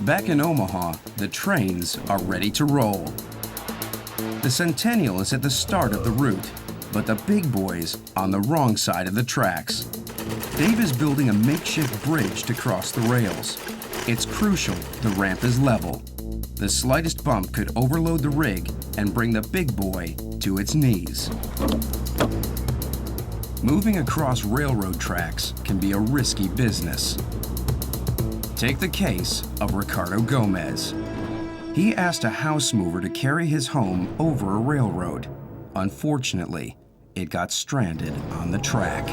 Back in Omaha, the trains are ready to roll. The Centennial is at the start of the route, but the big boy's on the wrong side of the tracks. Dave is building a makeshift bridge to cross the rails. It's crucial the ramp is level. The slightest bump could overload the rig and bring the big boy to its knees. Moving across railroad tracks can be a risky business. Take the case of Ricardo Gomez. He asked a house mover to carry his home over a railroad. Unfortunately, it got stranded on the track.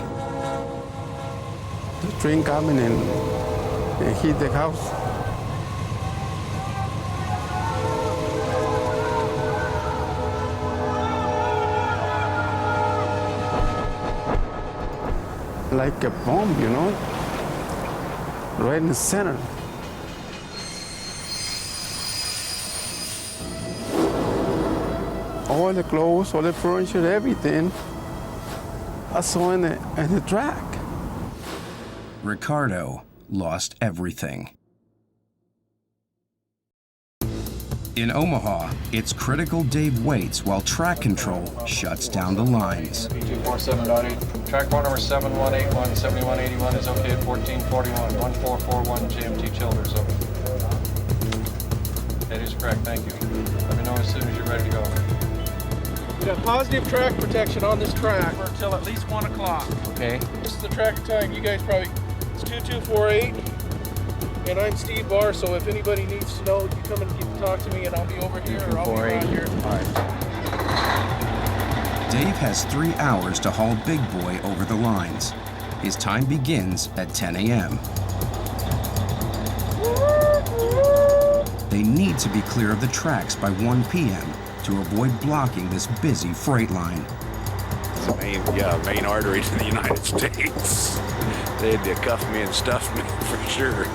The train coming and hit the house. Like a bomb, you know, right in the center. All the clothes, all the furniture, everything I saw in the track. Ricardo lost everything. In Omaha, it's critical Dave waits while track control shuts down the lines. 247.8. Track bar number 7181, 7181 is okay at 1441. 1441 GMT Childers, over. That is correct, thank you. Let me know as soon as you're ready to go. We got positive track protection on this track Until at least 1 o'clock. Okay. This is the track time. You guys probably, it's 2248, and I'm Steve Barr, so if anybody needs to know, you come and talk to me and I'll be over here or I'll be around here. All right. Dave has 3 hours to haul Big Boy over the lines. His time begins at 10 a.m. They need to be clear of the tracks by 1 p.m. to avoid blocking this busy freight line. It's the main artery to the United States. They'd cuff me and stuff me for sure.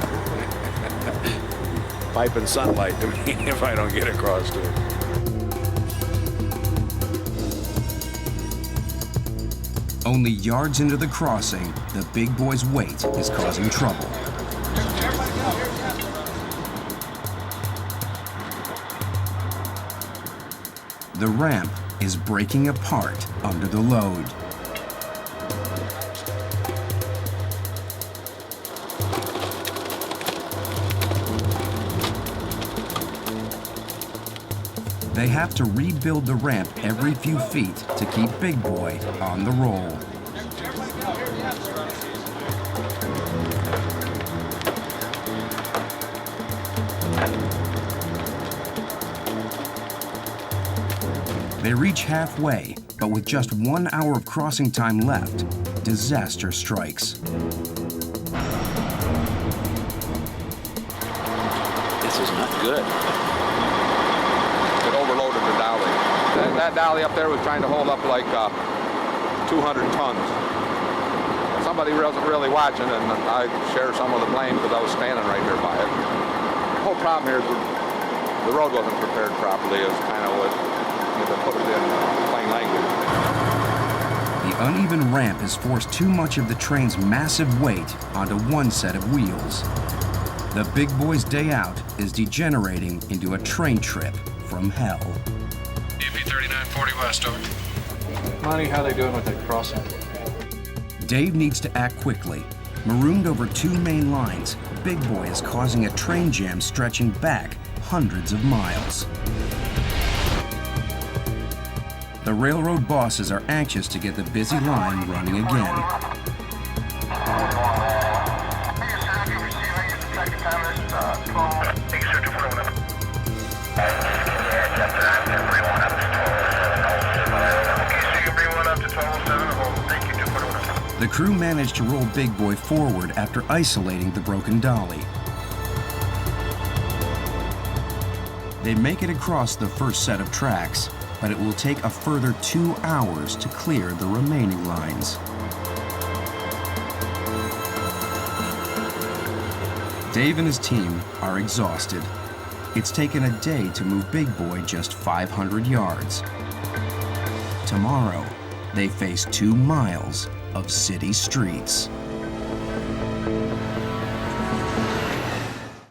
Piping sunlight to me if I don't get across to it. Only yards into the crossing, the big boy's weight is causing trouble. The ramp is breaking apart under the load. They have to rebuild the ramp every few feet to keep Big Boy on the roll. They reach halfway, but with just 1 hour of crossing time left, disaster strikes. This is not good. It overloaded the dolly. That dolly up there was trying to hold up like 200 tons. Somebody wasn't really watching, and I share some of the blame because I was standing right here by it. The whole problem here is the road wasn't prepared properly, is kind of what, to put it in plain language. The uneven ramp has forced too much of the train's massive weight onto one set of wheels. The big boy's day out is degenerating into a train trip from hell. DP 3940 West, over. Monty, how they doing with that crossing? Dave needs to act quickly. Marooned over 2 main lines, Big Boy is causing a train jam stretching back hundreds of miles. The railroad bosses are anxious to get the busy line running again. The crew managed to roll Big Boy forward after isolating the broken dolly. They make it across the first set of tracks, but it will take a further 2 hours to clear the remaining lines. Dave and his team are exhausted. It's taken a day to move Big Boy just 500 yards. Tomorrow, they face 2 miles of city streets.